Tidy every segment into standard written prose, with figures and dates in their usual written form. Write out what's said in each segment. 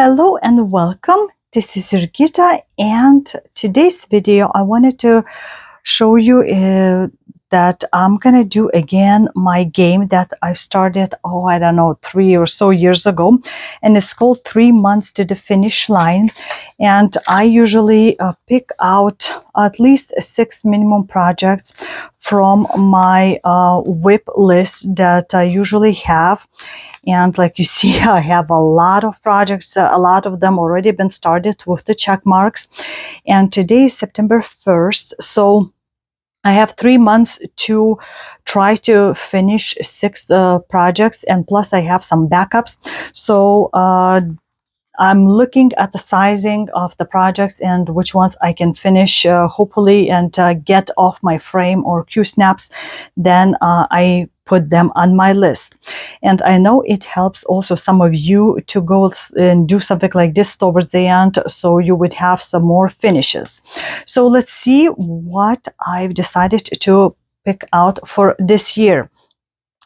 Hello and welcome. This is Jurgita, and today's video I wanted to show you that I'm gonna do again my game that I started, I don't know, 3 or so years ago, and it's called 3 Months to the Finish Line. And I usually pick out at least 6 minimum projects from my WIP list that I usually have. And like you see, I have a lot of projects, a lot of them already been started with the check marks. And today is September 1st, so I have 3 months to try to finish 6 projects, and plus I have some backups. So I'm looking at the sizing of the projects and which ones I can finish hopefully and get off my frame or Q snaps. Then I put them on my list. And I know it helps also some of you to go and do something like this towards the end, so you would have some more finishes. So let's see what I've decided to pick out for this year.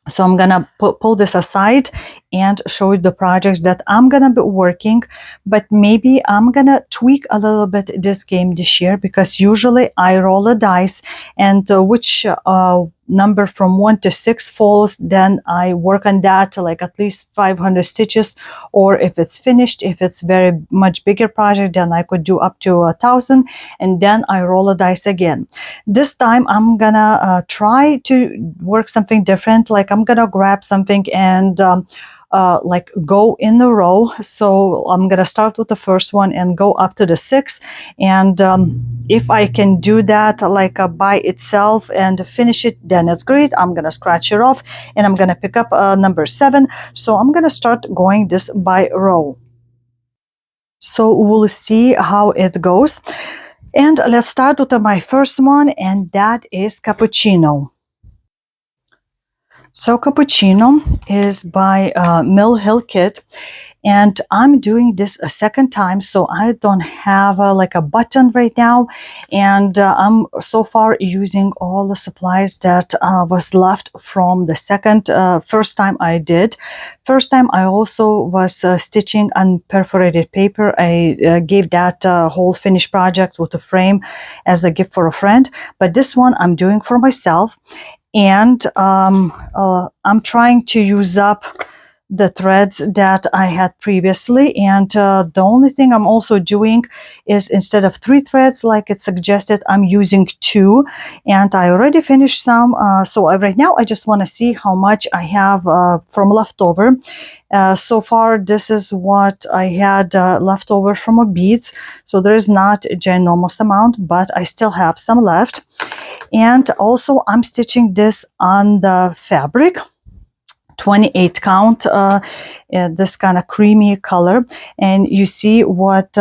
So I'm gonna pull this aside and show you the projects that I'm gonna be working, but maybe I'm gonna tweak a little bit this game this year, because usually I roll a dice, and which number from 1 to 6 falls, then I work on that to like at least 500 stitches, or if it's finished, if it's very much bigger project, then I could do up to 1,000, and then I roll a dice again. This time I'm gonna try to work something different, like I'm gonna grab something and like go in a row. So I'm gonna start with the first one and go up to the 6, and if I can do that like by itself and finish it, then it's great. I'm gonna scratch it off and I'm gonna pick up number 7. So I'm gonna start going this by row. So we'll see how it goes. And let's start with my first one, and that is Cappuccino. So Cappuccino is by Mill Hill Kit, and I'm doing this a second time, so I don't have like a button right now, and I'm so far using all the supplies that was left from the first time I did. First time I also was stitching on perforated paper. I gave that whole finished project with a frame as a gift for a friend, but this one I'm doing for myself. And I'm trying to use up the threads that I had previously, and the only thing I'm also doing is, instead of 3 threads like it suggested, I'm using 2, and I already finished some. So right now I just want to see how much I have from leftover. So far this is what I had left over from a beads, so there is not a ginormous amount, but I still have some left. And also I'm stitching this on the fabric, 28 count, this kind of creamy color, and you see what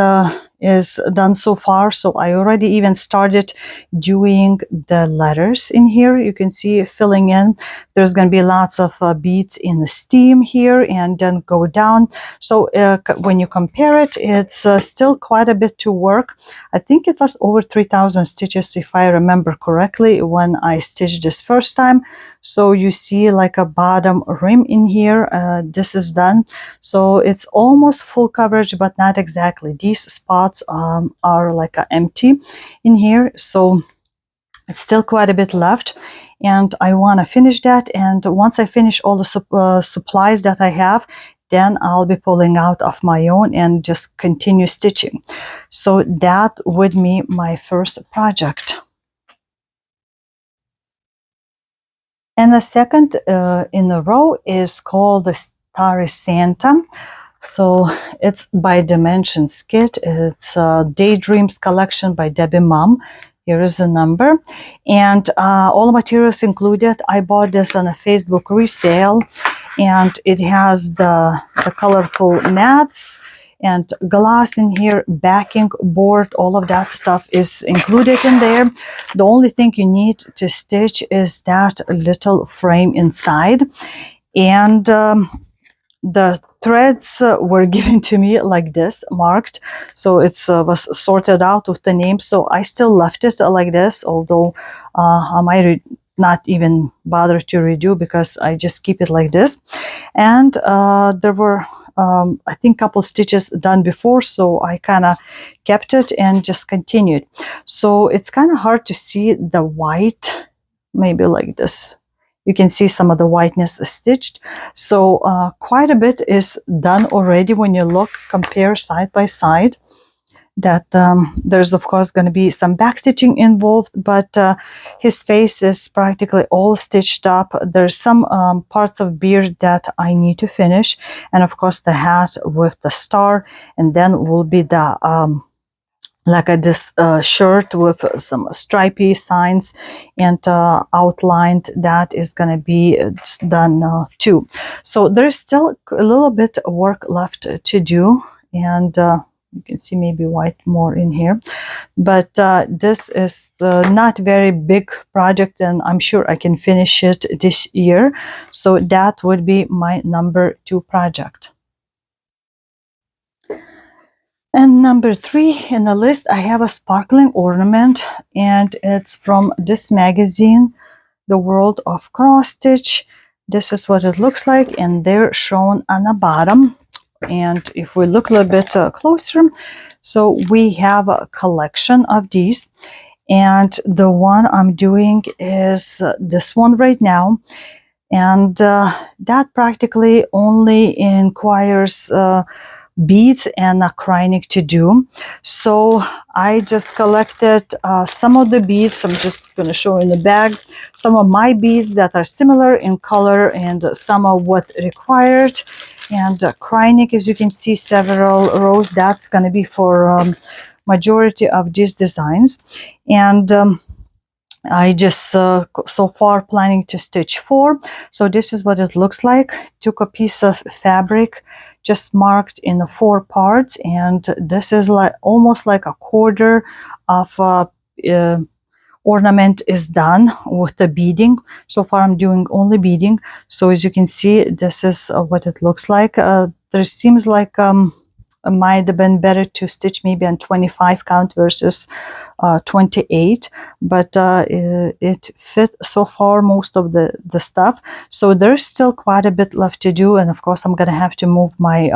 is done so far. So I already even started doing the letters in here. You can see filling in. There's going to be lots of beads in the steam here, and then go down. So when you compare it, it's still quite a bit to work. I think it was over 3,000 stitches if I remember correctly when I stitched this first time. So you see like a bottom rim in here. This is done, so it's almost full coverage, but not exactly. These spots are like empty in here, so it's still quite a bit left, and I want to finish that. And once I finish all the supplies that I have, then I'll be pulling out of my own and just continue stitching. So that would be my first project. And the second in a row is called the Starry Santa. So it's by Dimensions Kit. It's Daydreams collection by Debbie Mom. Here is the number, and all materials included. I bought this on a Facebook resale, and it has the colorful mats and glass in here, backing board, all of that stuff is included in there. The only thing you need to stitch is that little frame inside, and the threads were given to me like this, marked, so it was sorted out with the name. So I still left it like this, although I might not even bother to redo because I just keep it like this. And there were I think couple stitches done before, so I kind of kept it and just continued. So it's kind of hard to see the white, maybe like this. You can see some of the whiteness stitched. So quite a bit is done already when you look, compare side by side. That there's of course going to be some back stitching involved, but his face is practically all stitched up. There's some parts of beard that I need to finish, and of course the hat with the star, and then will be the like this shirt with some stripy signs and outlined. That is going to be done too. So there's still a little bit of work left to do, and you can see maybe white more in here, but this is not very big project, and I'm sure I can finish it this year. So that would be my number 2 project. And number 3 in the list, I have a sparkling ornament, and it's from this magazine, The World of Cross Stitch. This is what it looks like, and they're shown on the bottom. And if we look a little bit closer, so we have a collection of these, and the one I'm doing is this one right now, and that practically only requires beads and acrylic to do. So I just collected some of the beads. I'm just going to show in the bag some of my beads that are similar in color and some of what required. And acrylic, as you can see, several rows. That's going to be for majority of these designs. And I just so far planning to stitch 4. So this is what it looks like. Took a piece of fabric, just marked in the 4 parts, and this is like almost like a quarter of ornament is done with the beading. So far I'm doing only beading. So as you can see, this is what it looks like. There seems like it might have been better to stitch maybe on 25 count versus 28, but it fit so far most of the stuff. So there's still quite a bit left to do, and of course I'm gonna have to move my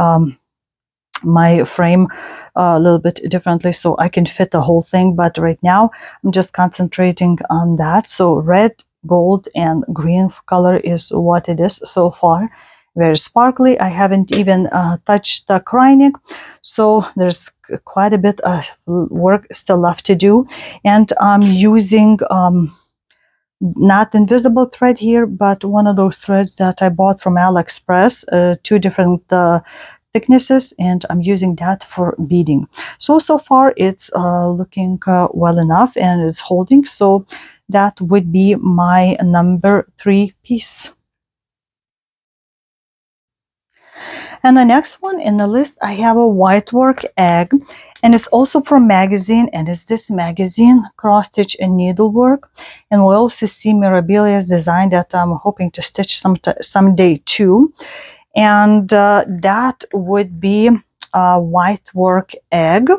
my frame a little bit differently so I can fit the whole thing, but right now I'm just concentrating on that. So red, gold, and green color is what it is so far. Very sparkly. I haven't even touched the acrylic, so there's quite a bit of work still left to do. And I'm using not invisible thread here, but one of those threads that I bought from AliExpress, 2 different thicknesses, and I'm using that for beading. So far it's looking well enough, and it's holding. So that would be my number 3 piece. And the next one in the list, I have a Whitework egg, and it's also from magazine, and it's this magazine, Cross Stitch and Needlework. And we'll also see Mirabilia's design that I'm hoping to stitch someday too. And that would be a Whitework egg,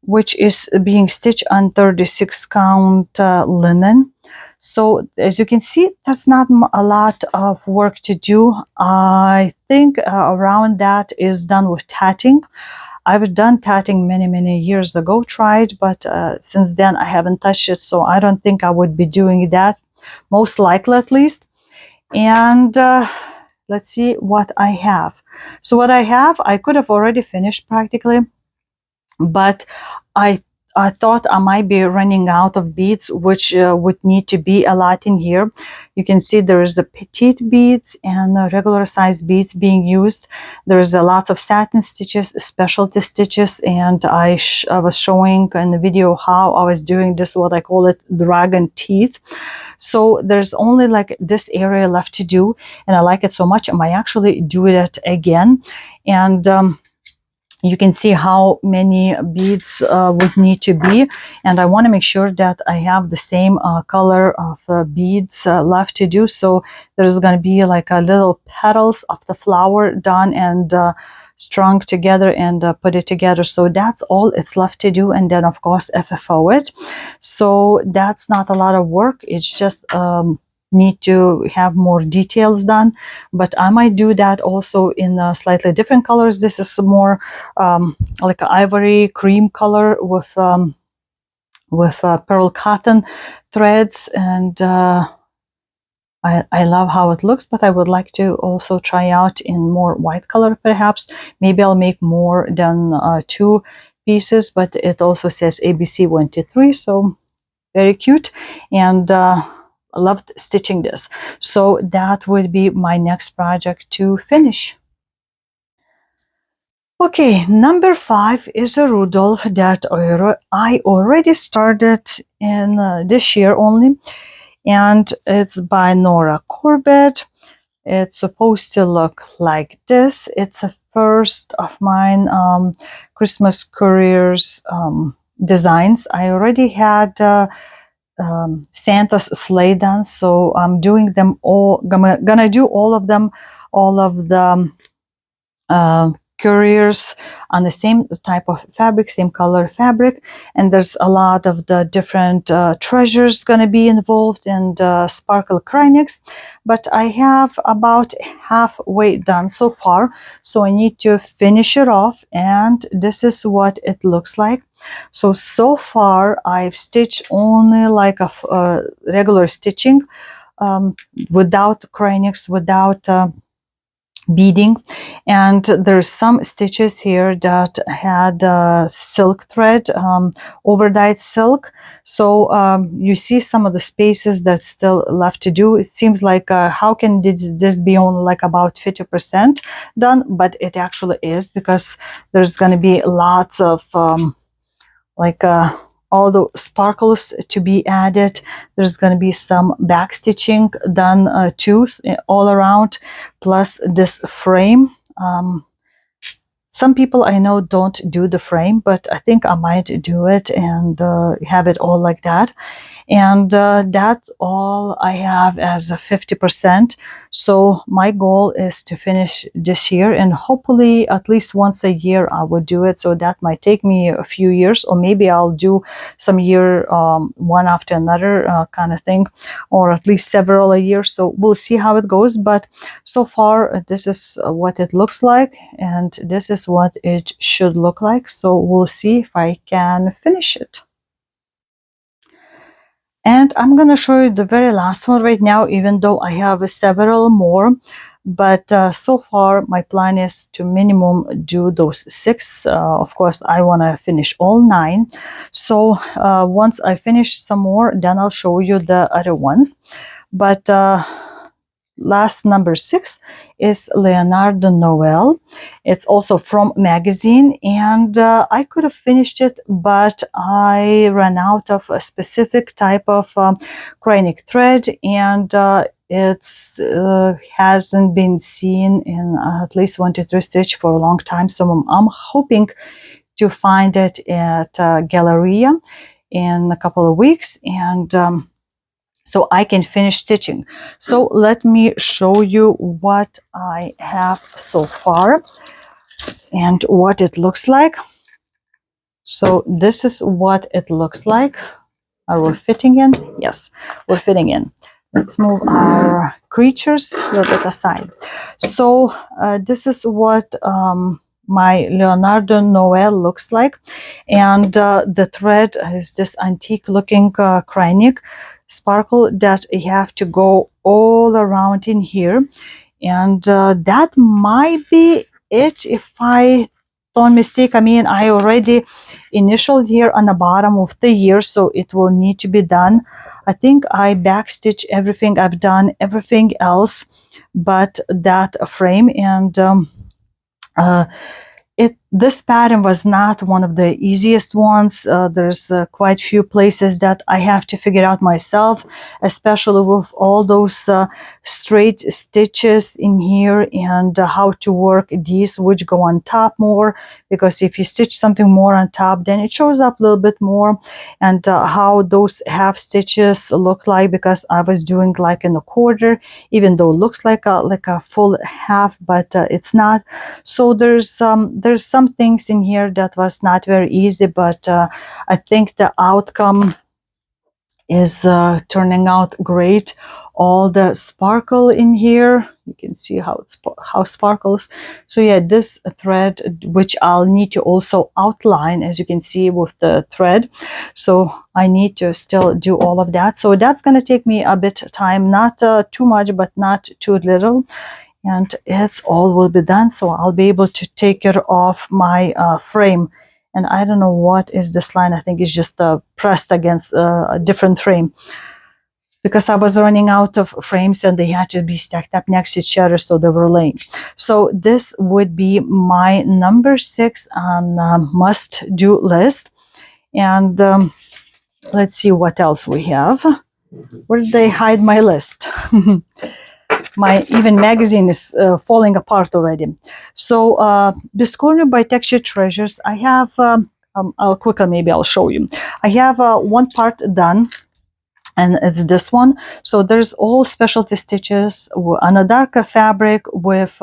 which is being stitched on 36 count linen. So as you can see, that's not a lot of work to do. I think around that is done with tatting. I've done tatting many years ago, tried, but since then I haven't touched it, so I don't think I would be doing that, most likely at least. And let's see what I have. So what I have, I could have already finished practically, but I thought I might be running out of beads, which would need to be a lot in here. You can see there is the petite beads and regular size beads being used. There is a lot of satin stitches, specialty stitches, and I was showing in the video how I was doing this, what I call it, dragon teeth. So there's only like this area left to do, and I like it so much I might actually do it again. And you can see how many beads would need to be, and I want to make sure that I have the same color of beads left to do. So there's going to be like a little petals of the flower done, and strung together and put it together. So that's all it's left to do, and then of course FFO it. So that's not a lot of work. It's just need to have more details done, but I might do that also in slightly different colors. This is more like an ivory cream color with pearl cotton threads, and I love how it looks, but I would like to also try out in more white color perhaps. Maybe I'll make more than 2 pieces, but it also says ABC 1 2 3, so very cute, and I loved stitching this. So that would be my next project to finish. Okay, number 5 is a Rudolph that I already started in this year only, and it's by Nora Corbet. It's supposed to look like this. It's a first of mine Christmas couriers designs. I already had Santa's sleigh done, so I'm doing them all. Gonna do all of them, all of the couriers on the same type of fabric, same color fabric, and there's a lot of the different treasures going to be involved, and sparkle crynix, but I have about halfway done so far, so I need to finish it off, and this is what it looks like. So far I've stitched only like a regular stitching, without crynix, without beading, and there's some stitches here that had silk thread, over dyed silk, so you see some of the spaces that's still left to do. It seems like how can this be only like about 50% done, but it actually is, because there's going to be lots of like all the sparkles to be added. There's going to be some back stitching done too, all around, plus this frame. Some people I know don't do the frame, but I think I might do it and have it all like that. And that's all I have as a 50%. So my goal is to finish this year, and hopefully at least once a year I would do it. So that might take me a few years, or maybe I'll do some year one after another kind of thing, or at least several a year. So we'll see how it goes. But so far this is what it looks like, and this is what it should look like. So we'll see if I can finish it. And I'm going to show you the very last one right now, even though I have several more. But so far, my plan is to minimum do those 6. Of course, I want to finish all 9. So once I finish some more, then I'll show you the other ones. But last number 6 is Leonardo Noel. It's also from magazine, and I could have finished it, but I ran out of a specific type of crynix thread, and it's hasn't been seen in at least 1 to 3 stitch for a long time. So I'm hoping to find it at Galleria in a couple of weeks, and so I can finish stitching. So let me show you what I have so far and what it looks like. So this is what it looks like. Are we fitting in? Yes, we're fitting in. Let's move our creatures a little bit aside. So this is what my Leonardo Noel looks like, and the thread is this antique looking crynix sparkle that you have to go all around in here, and that might be it if I don't mistake. I mean, I already initialed here on the bottom of the year, so it will need to be done. I think I backstitch everything. I've done everything else but that frame, and it This pattern was not one of the easiest ones. There's quite few places that I have to figure out myself, especially with all those straight stitches in here, and how to work these, which go on top more, because if you stitch something more on top, then it shows up a little bit more, and how those half stitches look like, because I was doing like in a quarter, even though it looks like a full half, but it's not. So there's some things in here that was not very easy, but I think the outcome is turning out great. All the sparkle in here, you can see how how sparkles. So yeah, this thread, which I'll need to also outline, as you can see with the thread, so I need to still do all of that. So that's going to take me a bit of time, not too much, but not too little, and it's all will be done. So I'll be able to take it off my frame. And I don't know what is this line. I think it's just pressed against a different frame, because I was running out of frames and they had to be stacked up next to each other, so they were lame. So this would be my number 6 on must do list. And let's see what else we have. Where did they hide my list? My even magazine is falling apart already. So this corner by Texture Treasures, I have I'll quickly, maybe I'll show you. I have one part done, and it's this one. So there's all specialty stitches on a darker fabric with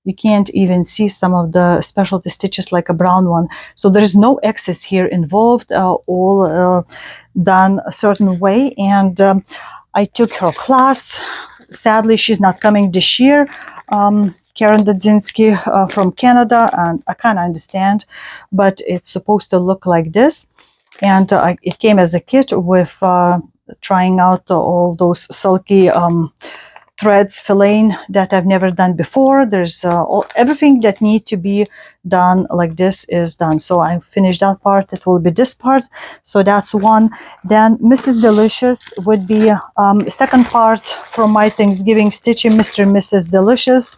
you can't even see some of the specialty stitches, like a brown one. So there's no excess here involved, all done a certain way. And I took her class. Sadly, she's not coming this year. Karen Dudzinski from Canada, and I kind of understand, but it's supposed to look like this. And it came as a kit with trying out all those sulky threads, filling that I've never done before. There's everything that needs to be done like this is done. So I finished that part. It will be this part. So that's one. Then Mrs. Delicious would be second part from my Thanksgiving stitching, Mr. and Mrs. Delicious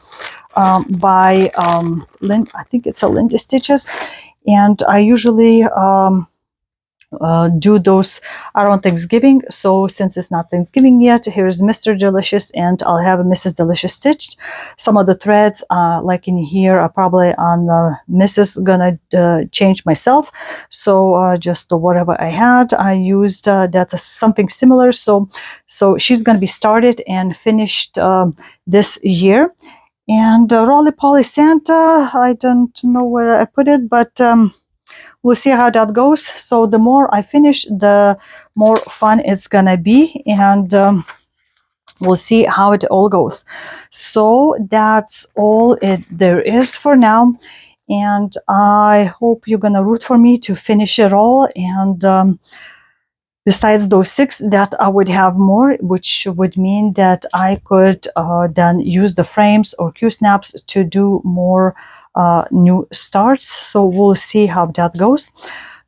by I think it's a Lindy Stitches. And I usually do those around Thanksgiving. So since it's not Thanksgiving yet, here's Mr. Delicious, and I'll have a Mrs. Delicious stitched. Some of the threads, like in here, are probably on Mrs. gonna change myself. So just whatever I had, I used that something similar. So she's gonna be started and finished this year. And Rolly Polly Santa, I don't know where I put it, but we'll see how that goes. So the more I finish, the more fun it's gonna be, and we'll see how it all goes. So that's all there is for now, and I hope you're gonna root for me to finish it all. And besides those 6, that I would have more, which would mean that I could then use the frames or Q-snaps to do more new starts. So we'll see how that goes.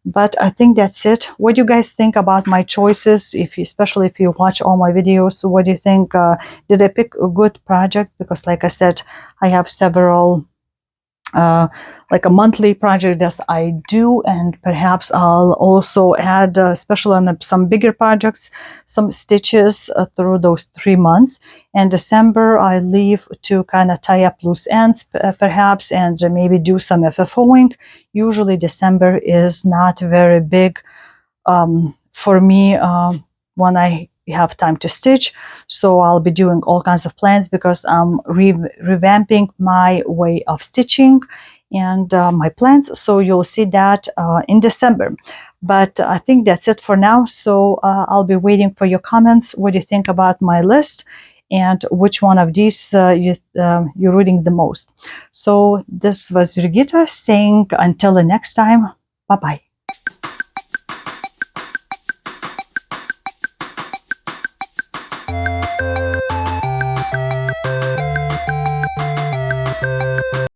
But I think that's it. What do you guys think about my choices? Especially if you watch all my videos, what do you think? Did I pick a good project? Because like I said, I have several like a monthly project that I do, and perhaps I'll also add, especially on some bigger projects, some stitches through those 3 months. And December I leave to kind of tie up loose ends perhaps, and maybe do some FFOing. Usually December is not very big for me when I have time to stitch. So I'll be doing all kinds of plans, because I'm revamping my way of stitching and my plans. So you'll see that in December. But I think that's it for now. So I'll be waiting for your comments. What do you think about my list, and which one of these you're reading the most? So this was Jurgita saying until the next time, bye-bye.